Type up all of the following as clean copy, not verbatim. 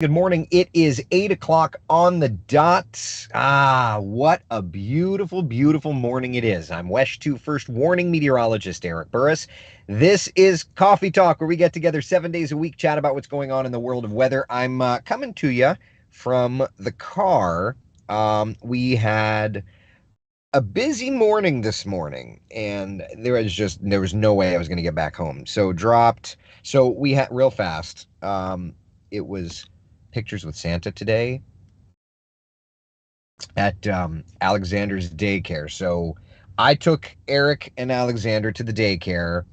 Good morning. It is 8 o'clock on the dot. What a beautiful, beautiful morning it is. I'm WESH 2 First Warning Meteorologist Eric Burris. This is Coffee Talk, where we get together 7 days a week, chat about what's going on in the world of weather. I'm coming to you from the car. We had a busy morning this morning, and there was no way I was going to get back home. So we had real fast. It was pictures with Santa today at Alexander's daycare. So I took Eric and Alexander to the daycare,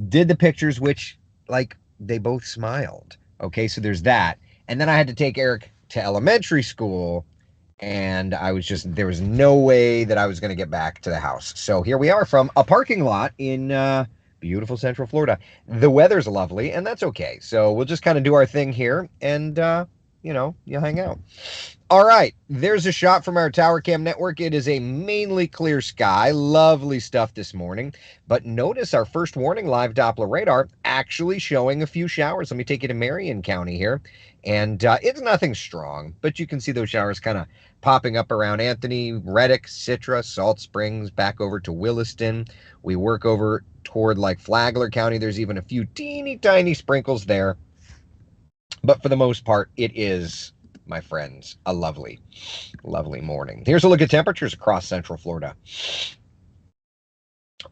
did the pictures, which, like, they both smiled. Okay, so there's that. And then I had to take Eric to elementary school, and there was no way that I was going to get back to the house. So here we are from a parking lot in beautiful Central Florida. The weather's lovely, and that's okay. So we'll just kind of do our thing here, and you'll hang out. All right, there's a shot from our Tower Cam network. It is a mainly clear sky. Lovely stuff this morning. But notice our first warning live Doppler radar actually showing a few showers. Let me take you to Marion County here. And it's nothing strong, but you can see those showers kind of popping up around Anthony, Reddick, Citra, Salt Springs, back over to Williston. We work over toward like Flagler County. There's even a few teeny tiny sprinkles there. But for the most part, it is, my friends, a lovely, lovely morning. Here's a look at temperatures across Central Florida.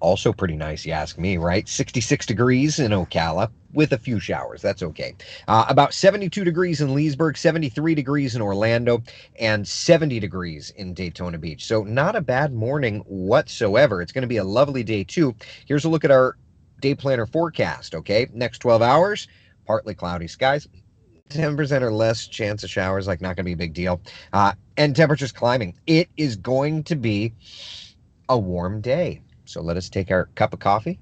Also pretty nice, you ask me, right? 66 degrees in Ocala with a few showers. That's okay. About 72 degrees in Leesburg, 73 degrees in Orlando, and 70 degrees in Daytona Beach. So not a bad morning whatsoever. It's going to be a lovely day, too. Here's a look at our day planner forecast, okay? Next 12 hours, partly cloudy skies. 10% or less chance of showers, like not going to be a big deal. And temperatures climbing. It is going to be a warm day. So let us take our cup of coffee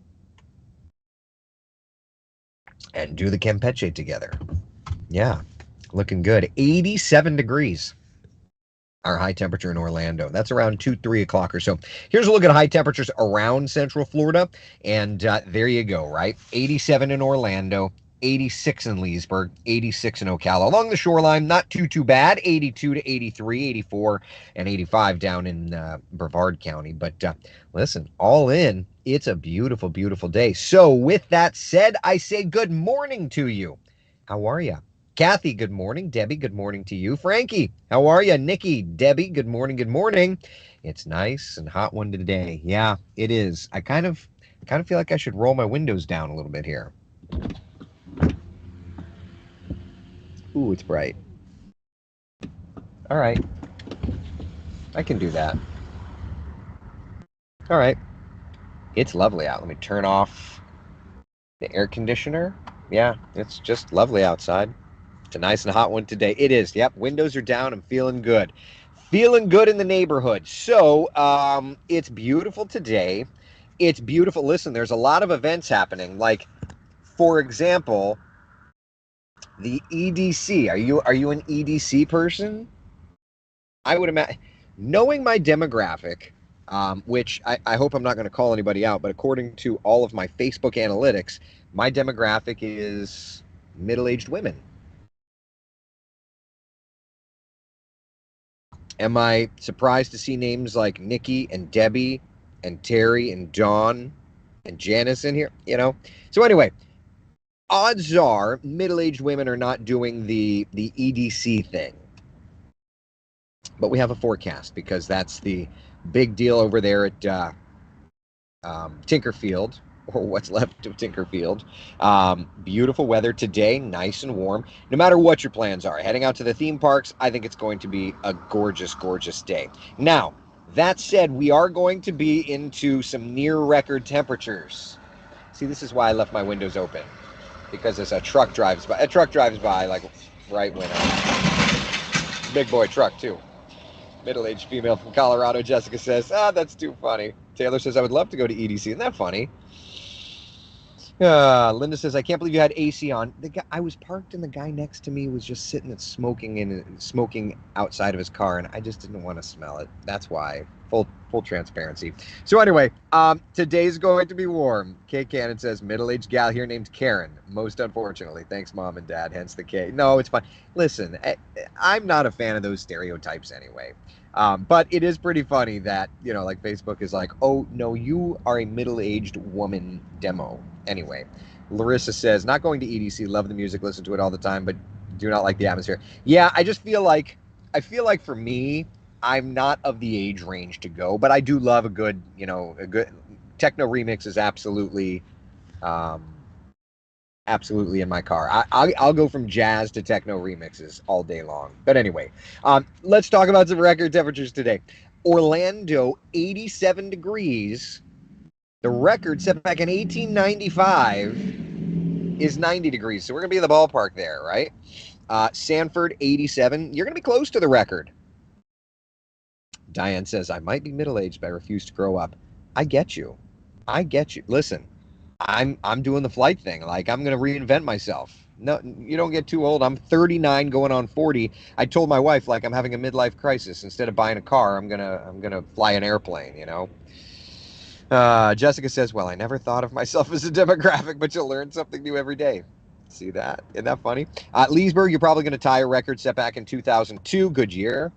and do the Campeche together. Yeah, looking good. 87 degrees. Our high temperature in Orlando. That's around 2, 3 o'clock or so. Here's a look at high temperatures around Central Florida. And there you go, right? 87 in Orlando, 86 in Leesburg, 86 in Ocala. Along the shoreline, not too bad. 82 to 83, 84, and 85 down in Brevard County. But listen, all in, it's a beautiful, beautiful day. So with that said, I say good morning to you. How are you? Kathy, good morning. Debbie, good morning to you. Frankie, how are you? Nikki, Debbie, good morning, good morning. It's nice and hot one today. Yeah, it is. I kind of feel like I should roll my windows down a little bit here. Ooh, it's bright. All right. I can do that. All right. It's lovely out. Let me turn off the air conditioner. Yeah, it's just lovely outside. It's a nice and hot one today. It is. Yep, windows are down. I'm feeling good. Feeling good in the neighborhood. So, it's beautiful today. It's beautiful. Listen, there's a lot of events happening. Like, for example, the EDC. Are you an EDC person? I would imagine, knowing my demographic, which I hope I'm not going to call anybody out, but according to all of my Facebook analytics, my demographic is middle-aged women. Am I surprised to see names like Nikki and Debbie and Terry and Dawn and Janice in here? So anyway, odds are middle-aged women are not doing the EDC thing. But we have a forecast because that's the big deal over there at Tinkerfield, or what's left of Tinkerfield. Beautiful weather today, nice and warm. No matter what your plans are, heading out to the theme parks, I think it's going to be a gorgeous, gorgeous day. Now, that said, we are going to be into some near record temperatures. See, this is why I left my windows open, because as a truck drives by, like right when big boy truck too. Middle-aged female from Colorado. Jessica says, that's too funny. Taylor says, I would love to go to EDC. Isn't that funny? Linda says, I can't believe you had AC on. I was parked and the guy next to me was just sitting and smoking outside of his car, and I just didn't want to smell it. That's why. Full transparency. So anyway, today's going to be warm. K Cannon says middle-aged gal here named Karen. Most unfortunately, thanks mom and dad. Hence the K. No, it's fine. Listen, I'm not a fan of those stereotypes anyway. But it is pretty funny that like Facebook is like, oh no, you are a middle-aged woman demo. Anyway, Larissa says not going to EDC. Love the music, listen to it all the time, but do not like the atmosphere. Yeah, I just feel like for me, I'm not of the age range to go, but I do love a good techno remix is absolutely in my car. I'll go from jazz to techno remixes all day long. But anyway, let's talk about some record temperatures today. Orlando, 87 degrees. The record set back in 1895 is 90 degrees. So we're going to be in the ballpark there, right? Sanford, 87. You're going to be close to the record. Diane says, I might be middle-aged, but I refuse to grow up. I get you. Listen, I'm doing the flight thing. Like, I'm going to reinvent myself. No, you don't get too old. I'm 39 going on 40. I told my wife, like, I'm having a midlife crisis. Instead of buying a car, I'm gonna fly an airplane, Jessica says, well, I never thought of myself as a demographic, but you'll learn something new every day. See that? Isn't that funny? Leesburg, you're probably going to tie a record set back in 2002. Good year.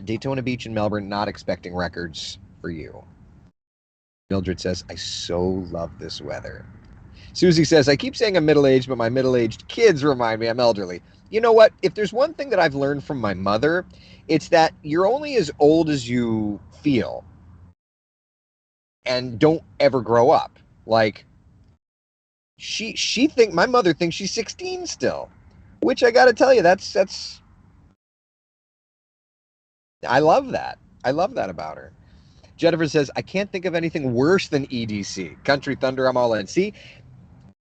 Daytona Beach and Melbourne, not expecting records for you. Mildred says, I so love this weather. Susie says, I keep saying I'm middle-aged, but my middle-aged kids remind me I'm elderly. You know what? If there's one thing that I've learned from my mother, it's that you're only as old as you feel. And don't ever grow up. Like, my mother thinks she's 16 still. Which I gotta tell you, that's I love that. I love that about her. Jennifer says, I can't think of anything worse than EDC. Country Thunder, I'm all in. See,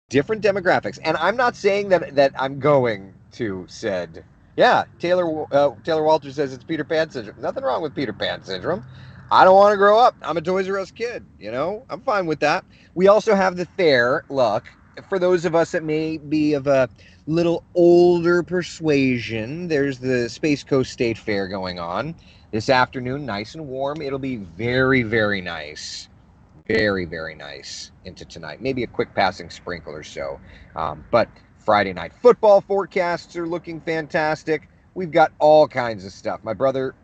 different demographics. And I'm not saying that I'm going to said, yeah, Taylor Walter says it's Peter Pan syndrome. Nothing wrong with Peter Pan syndrome. I don't want to grow up. I'm a Toys R Us kid, I'm fine with that. We also have the fair, look, for those of us that may be of a little older persuasion, there's the Space Coast State Fair going on this afternoon, nice and warm. It'll be very, very nice. Very, very nice into tonight. Maybe a quick passing sprinkle or so. But Friday night football forecasts are looking fantastic. We've got all kinds of stuff. My brother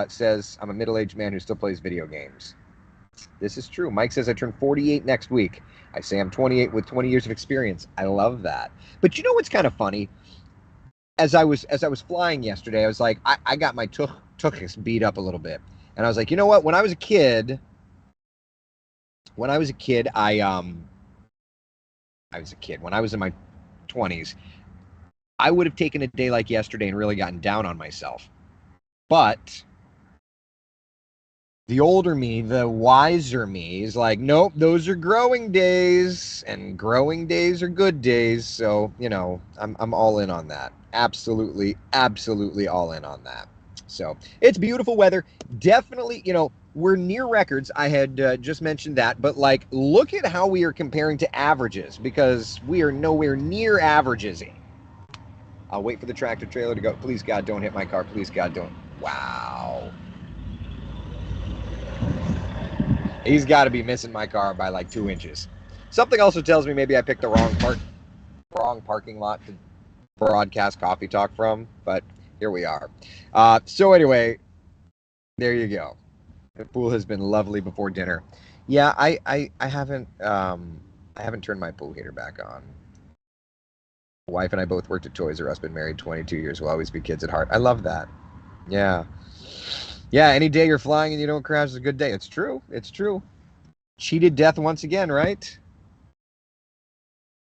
says I'm a middle-aged man who still plays video games. This is true. Mike says I turn 48 next week. I say I'm 28 with 20 years of experience. I love that. But you know what's kind of funny? As I was flying yesterday, I was like, I got my tuchus beat up a little bit. And I was like, you know what? When I was a kid, when I was in my 20s, I would have taken a day like yesterday and really gotten down on myself. But the older me, the wiser me is like, nope, those are growing days, and growing days are good days. So, I'm all in on that. Absolutely, absolutely all in on that. So it's beautiful weather. Definitely, we're near records. I had just mentioned that, but look at how we are comparing to averages, because we are nowhere near averages. I'll wait for the tractor trailer to go. Please, God, don't hit my car. Please, God, don't. Wow. He's got to be missing my car by 2 inches. Something also tells me maybe I picked the wrong parking lot to broadcast Coffee Talk from, but here we are. So anyway, there you go. The pool has been lovely before dinner. Yeah, I haven't turned my pool heater back on. My wife and I both worked at Toys R Us, been married 22 years, we'll always be kids at heart. I love that. Yeah. Yeah, any day you're flying and you don't crash is a good day. It's true. It's true. Cheated death once again, right?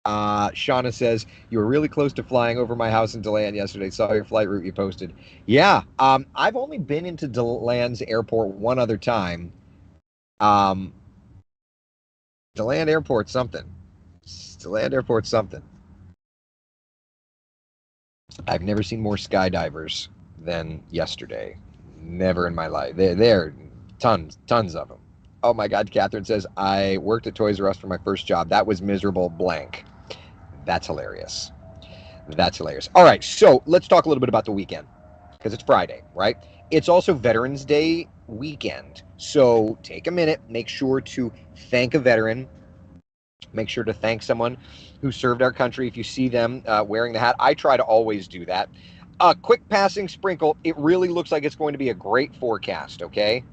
Shauna says, you were really close to flying over my house in DeLand yesterday. Saw your flight route you posted. Yeah, I've only been into DeLand's airport one other time. DeLand Airport something. DeLand Airport something. I've never seen more skydivers than yesterday. Never in my life. There, tons of them. Oh my God, Catherine says, I worked at Toys R Us for my first job. That was miserable blank. That's hilarious. That's hilarious. All right, so let's talk a little bit about the weekend, because it's Friday, right? It's also Veterans Day weekend. So take a minute, make sure to thank a veteran. Make sure to thank someone who served our country. If you see them wearing the hat, I try to always do that. A quick passing sprinkle. It really looks like it's going to be a great forecast, okay?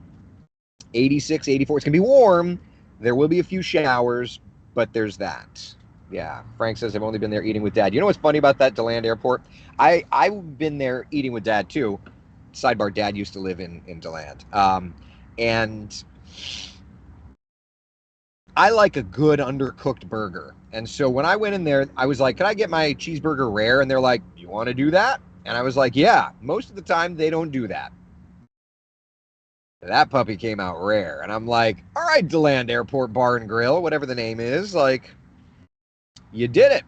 86, 84. It's going to be warm. There will be a few showers, but there's that. Yeah. Frank says, I've only been there eating with Dad. You know what's funny about that DeLand Airport? I've been there eating with Dad, too. Sidebar, Dad used to live in DeLand. And I like a good undercooked burger. And so when I went in there, I was like, can I get my cheeseburger rare? And they're like, you want to do that? And I was like, yeah. Most of the time, they don't do that. That puppy came out rare. And I'm like, all right, DeLand Airport Bar and Grill, whatever the name is, like, you did it.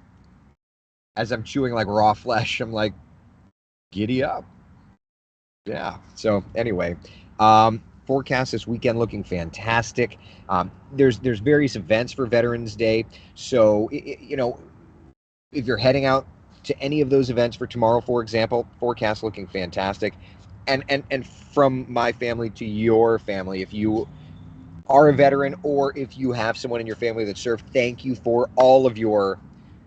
As I'm chewing like raw flesh, I'm like, giddy up. Yeah. So anyway, forecast this weekend looking fantastic. There's various events for Veterans Day. So, you know, if you're heading out to any of those events for tomorrow, for example, forecast looking fantastic. And from my family to your family, if you are a veteran or if you have someone in your family that served, thank you for all of your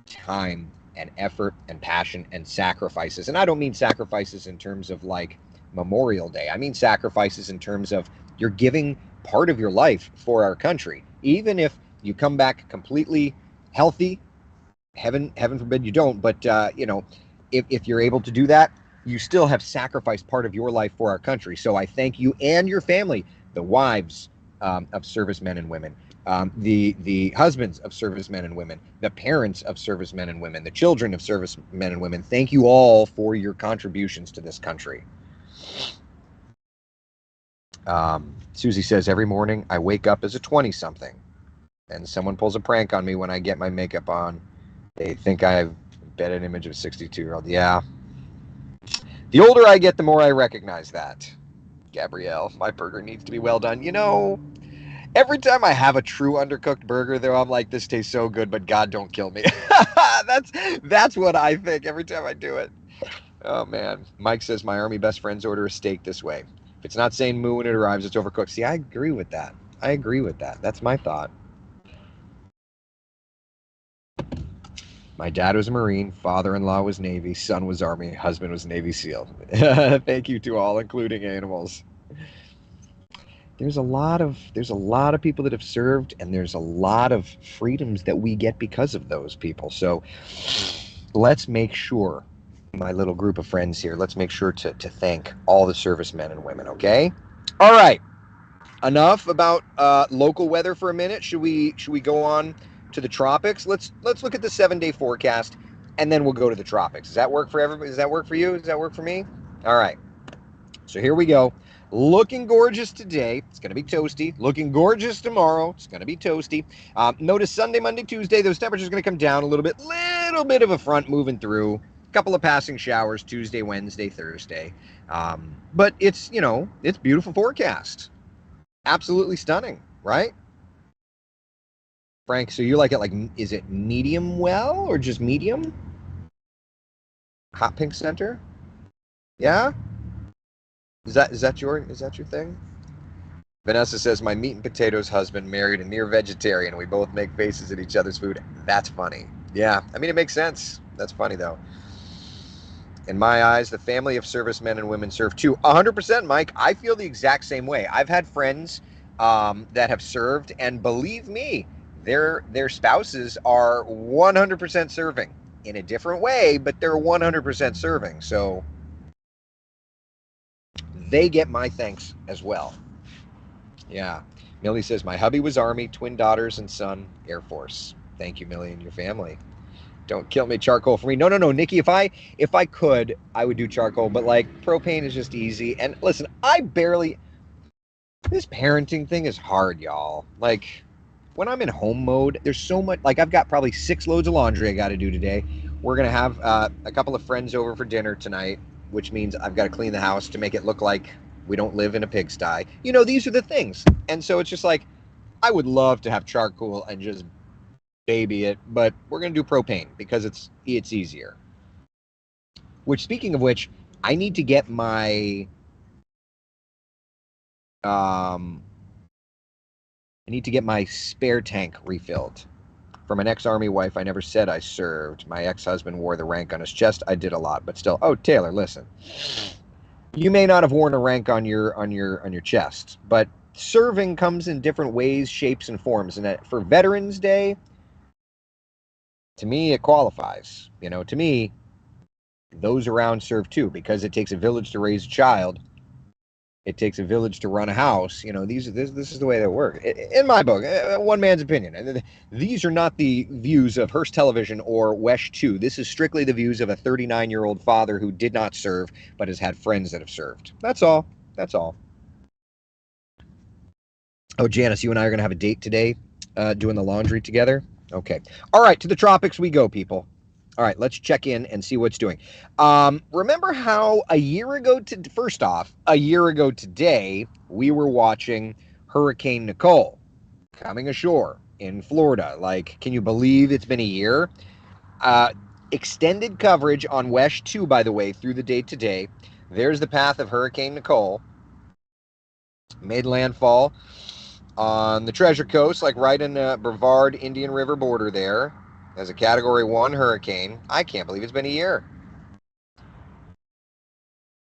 time and effort and passion and sacrifices. And I don't mean sacrifices in terms of like Memorial Day. I mean sacrifices in terms of you're giving part of your life for our country. Even if you come back completely healthy, heaven forbid you don't, but you know, if you're able to do that, you still have sacrificed part of your life for our country. So I thank you and your family, the wives of servicemen and women, the husbands of servicemen and women, the parents of servicemen and women, the children of servicemen and women. Thank you all for your contributions to this country. Susie says, every morning I wake up as a 20-something, and someone pulls a prank on me when I get my makeup on. They think I have bet an image of a 62-year-old. Yeah. The older I get, the more I recognize that. Gabrielle, my burger needs to be well done. You know, every time I have a true undercooked burger, though, I'm like, this tastes so good, but God, don't kill me. that's what I think every time I do it. Oh, man. Mike says, my Army best friends order a steak this way. If it's not saying moo when it arrives, it's overcooked. See, I agree with that. I agree with that. That's my thought. My dad was a Marine, father-in-law was Navy, son was Army, husband was Navy SEAL. Thank you to all, including animals. There's a lot of people that have served, and there's a lot of freedoms that we get because of those people. So let's make sure, my little group of friends here, let's make sure to thank all the servicemen and women, okay? All right. Enough about local weather for a minute. Should we go on to the tropics? Let's look at the 7-day forecast, and then we'll go to the tropics. Does that work for everybody? Does that work for you? Does that work for me? All right. So here we go. Looking gorgeous today. It's going to be toasty. Looking gorgeous tomorrow. It's going to be toasty. Notice Sunday, Monday, Tuesday, those temperatures are going to come down a little bit. Little bit of a front moving through. A couple of passing showers Tuesday, Wednesday, Thursday. But it's, you know, it's beautiful forecast. Absolutely stunning, right? Frank, so you like it like, is it medium well or just medium? Hot pink center? Yeah? Is that your thing? Vanessa says, my meat and potatoes husband married a near vegetarian. We both make faces at each other's food. That's funny. Yeah, I mean, it makes sense. That's funny, though. In my eyes, the family of servicemen and women serve too. 100%, Mike. I feel the exact same way. I've had friends that have served, and believe me, their spouses are 100% serving in a different way, but they're 100% serving. So they get my thanks as well. Yeah. Millie says, my hubby was Army, twin daughters and son, Air Force. Thank you, Millie, and your family. Don't kill me, charcoal for me. No, Nikki, if I could, I would do charcoal, but like propane is just easy. And listen, this parenting thing is hard, y'all. Like when I'm in home mode, there's so much, like I've got probably 6 loads of laundry I got to do today. We're going to have a couple of friends over for dinner tonight, which means I've got to clean the house to make it look like we don't live in a pigsty. You know, these are the things. And so it's just like, I would love to have charcoal and just baby it, but we're going to do propane because it's easier. Which, speaking of which, I need to get my I need to get my spare tank refilled. From an ex-army wife, I never said I served. My ex-husband wore the rank on his chest. I did a lot, but still. Oh, Taylor, listen. You may not have worn a rank on your chest, but serving comes in different ways, shapes, and forms. And for Veterans Day, to me, it qualifies. To me, those around serve too, because it takes a village to raise a child. It takes a village to run a house. This is the way that works. In my book, one man's opinion. These are not the views of Hearst Television or Wesh 2. This is strictly the views of a 39-year-old father who did not serve, but has had friends that have served. That's all. That's all. Oh, Janice, you and I are going to have a date today, doing the laundry together. Okay. All right, to the tropics we go, people. All right, let's check in and see what's doing. Remember how a year ago today, we were watching Hurricane Nicole coming ashore in Florida. Like, can you believe it's been a year? Uh, Extended coverage on Wesh 2, by the way, through the day today. There's the path of Hurricane Nicole. Made landfall on the Treasure Coast, like right in the Brevard Indian River border there, as a Category 1 hurricane. I can't believe it's been a year.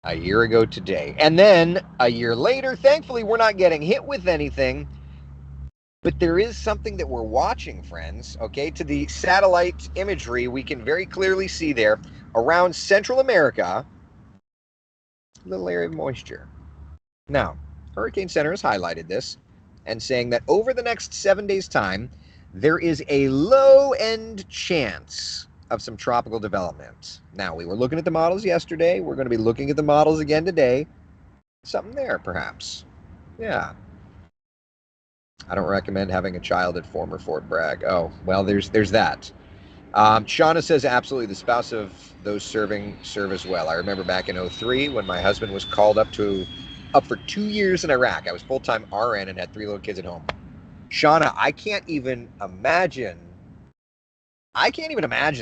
A year ago today. And then a year later, thankfully, we're not getting hit with anything. But there is something that we're watching, friends, okay? To the satellite imagery, we can very clearly see there around Central America, a little area of moisture. Now, Hurricane Center has highlighted this and saying that over the next 7 days' time, there is a low-end chance of some tropical development. Now, we were looking at the models yesterday. We're going to be looking at the models again today. Something there, perhaps. Yeah. I don't recommend having a child at former Fort Bragg. Oh, well, there's that. Shauna says absolutely the spouse of those serving serve as well. I remember back in 03 when my husband was called up for 2 years in Iraq. I was full-time RN and had 3 little kids at home. Shauna, I can't even imagine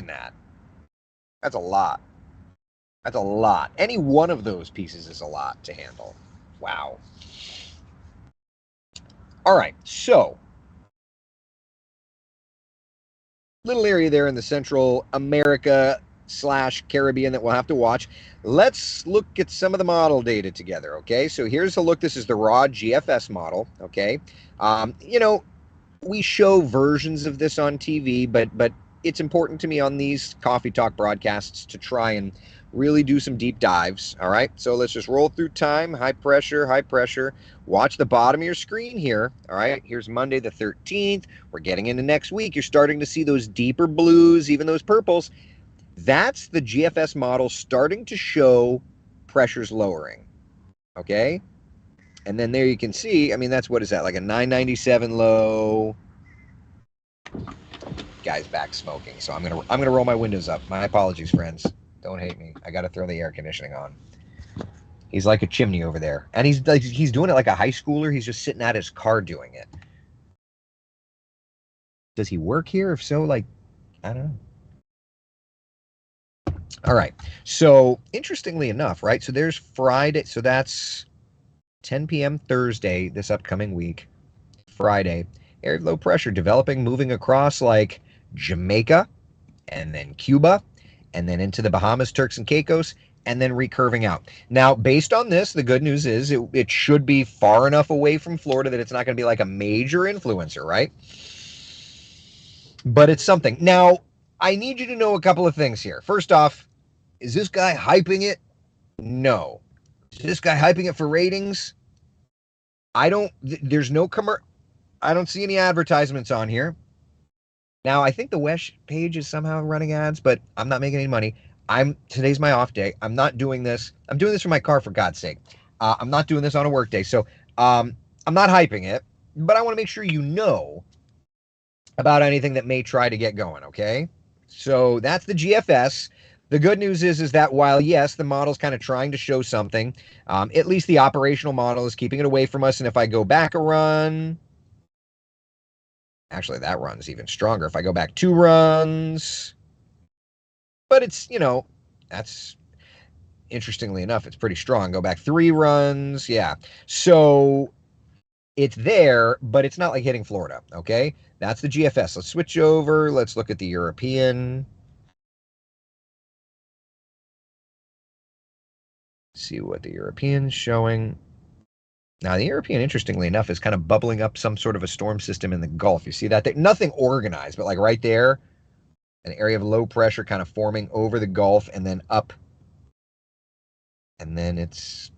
that. That's a lot. That's a lot. Any one of those pieces is a lot to handle. Wow. All right, so little area there in the Central America / Caribbean that we'll have to watch. Let's look at some of the model data together, okay? So here's a look. This is the raw GFS model, okay? We show versions of this on TV, but it's important to me on these Coffee Talk broadcasts to try and really do some deep dives, all right? So let's just roll through time, high pressure, high pressure. Watch the bottom of your screen here, all right? Here's Monday the 13th. We're getting into next week. You're starting to see those deeper blues, even those purples. That's the GFS model starting to show pressures lowering, okay? And then there you can see, I mean, what is that, like a 997 low. Guy's back smoking, so I'm gonna roll my windows up. My apologies, friends. Don't hate me. I gotta throw the air conditioning on. He's like a chimney over there, and he's doing it like a high schooler. He's just sitting at his car doing it. Does he work here? If so, like, I don't know. All right. So interestingly enough, right? So there's Friday. So that's 10 p.m. Thursday this upcoming week. Friday. Area of low pressure developing, moving across like Jamaica, and then Cuba, and then into the Bahamas, Turks and Caicos, and then recurving out. Now, based on this, the good news is it should be far enough away from Florida that it's not going to be like a major influencer, right? But it's something. Now, I need you to know a couple of things here. First off, is this guy hyping it? No. Is this guy hyping it for ratings? There's no I don't see any advertisements on here. Now, I think the Wesh page is somehow running ads, but I'm not making any money. Today's my off day. I'm not doing this. I'm doing this for my car, for God's sake. I'm not doing this on a work day. So I'm not hyping it, but I want to make sure you know about anything that may try to get going, okay? So that's the GFS. The good news is that while, yes, the model's kind of trying to show something, at least the operational model is keeping it away from us. And if I go back a run, actually, that run's even stronger. If I go back 2 runs, but it's, interestingly enough, it's pretty strong. Go back 3 runs. Yeah. So it's there, but it's not like hitting Florida. Okay. That's the GFS. Let's switch over. Let's look at the European. See what the European's showing. Now, the European, interestingly enough, is kind of bubbling up some sort of a storm system in the Gulf. You see that? Nothing organized, but like right there, an area of low pressure kind of forming over the Gulf and then up. And then it's,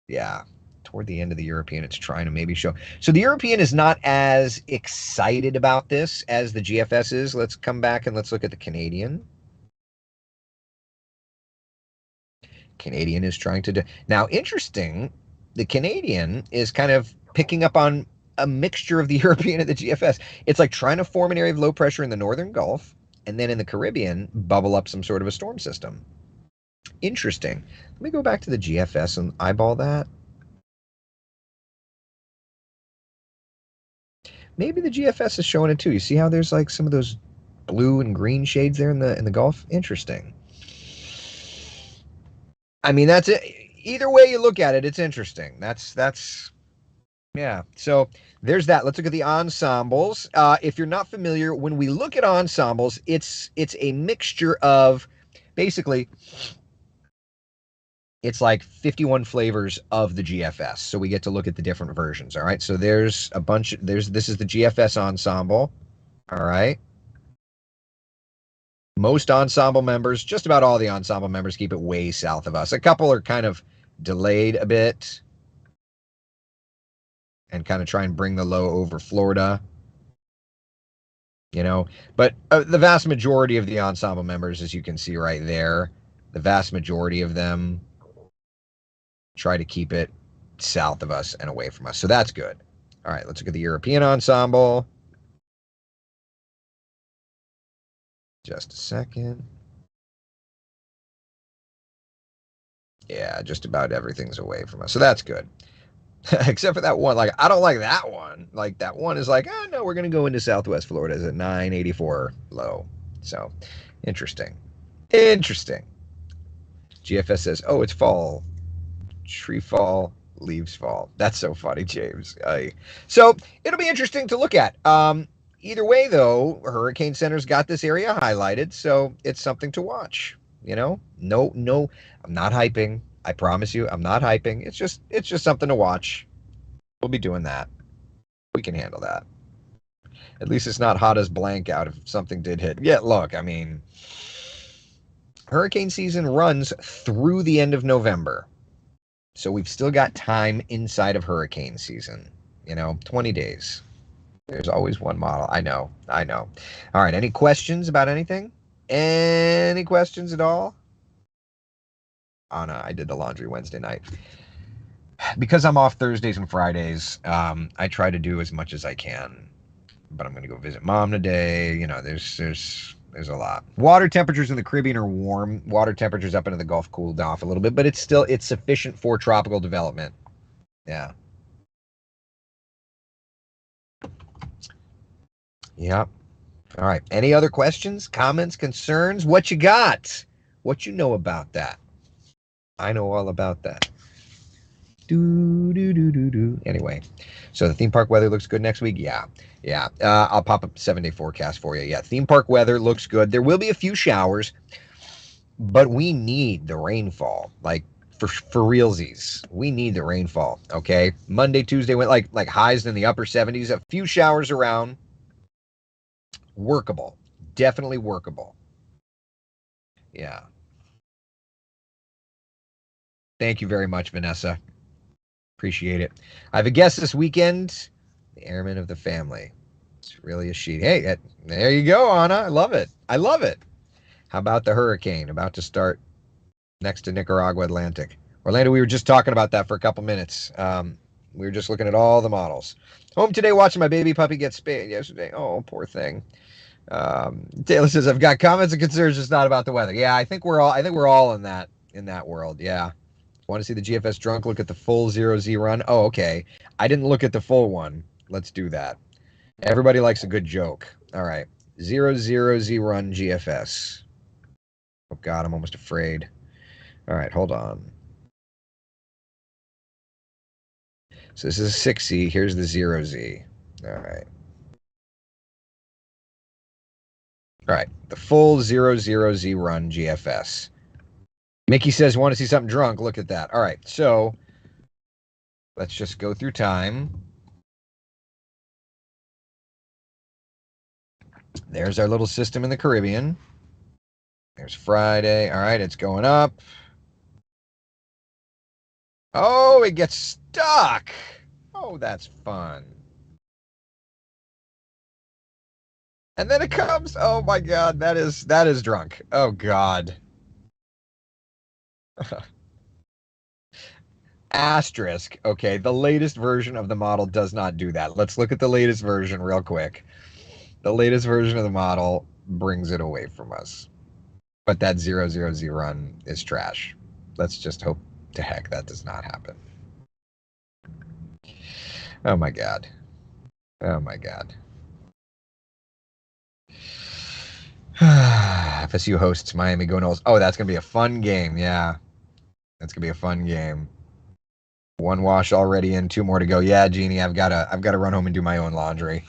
yeah, toward the end of the European, it's trying to maybe show. So the European is not as excited about this as the GFS is. Let's come back and let's look at the Canadian. Canadian is trying to do. Now, interesting, the Canadian is kind of picking up on a mixture of the European and the GFS. It's like trying to form an area of low pressure in the northern Gulf, and then in the Caribbean, bubble up some sort of a storm system. Interesting. Let me go back to the GFS and eyeball that. Maybe the GFS is showing it too. You see how there's like some of those blue and green shades there in the Gulf? Interesting. I mean, that's it. Either way you look at it, it's interesting. That's yeah. So there's that. Let's look at the ensembles. If you're not familiar, when we look at ensembles, it's a mixture of basically it's like 51 flavors of the GFS. So we get to look at the different versions. All right. So there's a bunch. This is the GFS ensemble. All right. Most ensemble members, just about all the ensemble members, keep it way south of us. A couple are kind of delayed a bit and kind of try and bring the low over Florida. You know, but the vast majority of the ensemble members, as you can see right there, the vast majority of them try to keep it south of us and away from us. So that's good. All right, let's look at the European ensemble. Just a second. Yeah, just about everything's away from us. So that's good. Except for that one. Like, I don't like that one. Like, that one is like, oh, no, we're going to go into Southwest Florida. It's at 984 low. So, interesting. Interesting. GFS says, oh, it's fall. Tree fall, leaves fall. That's so funny, James. So, it'll be interesting to look at. Either way, though, Hurricane Center's got this area highlighted, so it's something to watch. You know, no, I'm not hyping. I promise you, I'm not hyping. It's just something to watch. We'll be doing that. We can handle that. At least it's not hot as blank out if something did hit. Yeah, look, I mean, hurricane season runs through the end of November. So we've still got time inside of hurricane season. 20 days. There's always one model. I know. All right. Any questions about anything? Any questions at all? Anna, I did the laundry Wednesday night. Because I'm off Thursdays and Fridays, I try to do as much as I can. But I'm going to go visit mom today. There's a lot. Water temperatures in the Caribbean are warm. Water temperatures up into the Gulf cooled off a little bit, but it's sufficient for tropical development. Yeah. Yep. All right. Any other questions, comments, concerns? What you got? What you know about that? I know all about that. Anyway, so the theme park weather looks good next week. Yeah. I'll pop up 7-day forecast for you. Yeah, theme park weather looks good. There will be a few showers, but we need the rainfall. Like for realsies, we need the rainfall. Okay, Monday, Tuesday went like highs in the upper 70s. A few showers around. Workable, definitely workable. Yeah. Thank you very much, Vanessa. Appreciate it. I have a guest this weekend, the airman of the family. It's really a she. Hey, there you go, Anna. I love it. How about the hurricane about to start next to Nicaragua Atlantic? Orlando, we were just talking about that for a couple minutes. We were just looking at all the models. Home today watching my baby puppy get spayed yesterday. Oh, poor thing. Taylor says, I've got comments and concerns, just not about the weather. Yeah, I think we're all in that world. Yeah. Want to see the GFS drunk? Look at the full 0Z run. Oh, okay. I didn't look at the full one. Let's do that. Everybody likes a good joke. All right. 0Z run GFS. Oh, God, I'm almost afraid. All right, hold on. So this is 6Z. Here's the 0Z. All right. All right. The full 00Z run GFS. Mickey says, want to see something drunk? Look at that. All right. So let's just go through time. There's our little system in the Caribbean. There's Friday. All right. It's going up. Oh, it gets stuck. Oh, that's fun. And then it comes. Oh my God, that is drunk. Oh God. Asterisk. Okay, the latest version of the model does not do that. Let's look at the latest version real quick. The latest version of the model brings it away from us. But that 00Z run is trash. Let's just hope to heck that does not happen. Oh my God. Oh my God. FSU hosts Miami Go Noles. Oh, that's gonna be a fun game. Yeah, that's gonna be a fun game. One wash already in, two more to go. Yeah, Jeannie, I've gotta run home and do my own laundry.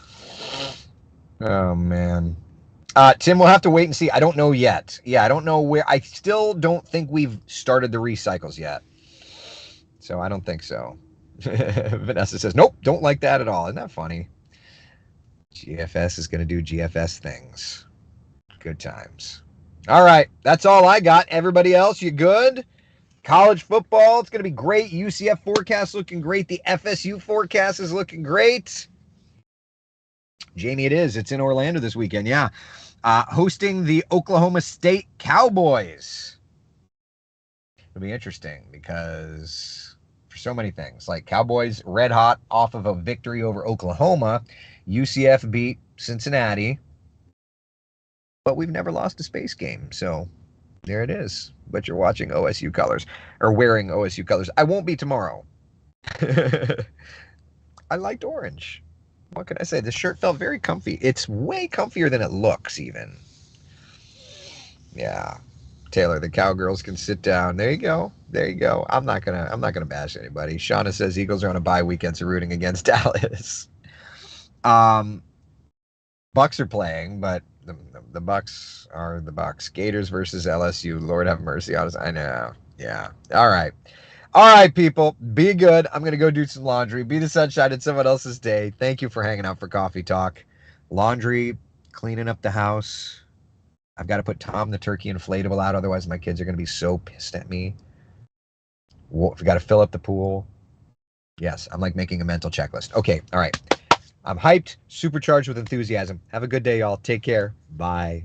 Oh man. Tim, we'll have to wait and see. I don't know yet. Yeah, I don't know where. I still don't think we've started the recycles yet. So I don't think so. Vanessa says, nope, don't like that at all. Isn't that funny? GFS is going to do GFS things. Good times. All right, that's all I got. Everybody else, you good? College football, it's going to be great. UCF forecast looking great. The FSU forecast is looking great. Jamie, it is. It's in Orlando this weekend. Yeah. Hosting the Oklahoma State Cowboys. It'll be interesting because for so many things, like Cowboys red hot off of a victory over Oklahoma. UCF beat Cincinnati, but we've never lost a space game. So there it is. But you're watching OSU colors or wearing OSU colors. I won't be tomorrow. I liked orange. What can I say? The shirt felt very comfy. It's way comfier than it looks, even. Yeah. Taylor, the Cowgirls can sit down. There you go. There you go. I'm not gonna bash anybody. Shauna says Eagles are on a bye weekend, so rooting against Dallas. Bucks are playing, but the Bucks are the Bucks. Gators versus LSU. Lord have mercy on us. I know. Yeah. All right. All right, people. Be good. I'm gonna go do some laundry. Be the sunshine in someone else's day. Thank you for hanging out for coffee talk. Laundry, cleaning up the house. I've got to put Tom the turkey inflatable out, otherwise my kids are gonna be so pissed at me. We've got to fill up the pool. Yes, I'm like making a mental checklist. Okay, all right. I'm hyped, supercharged with enthusiasm. Have a good day, y'all. Take care. Bye.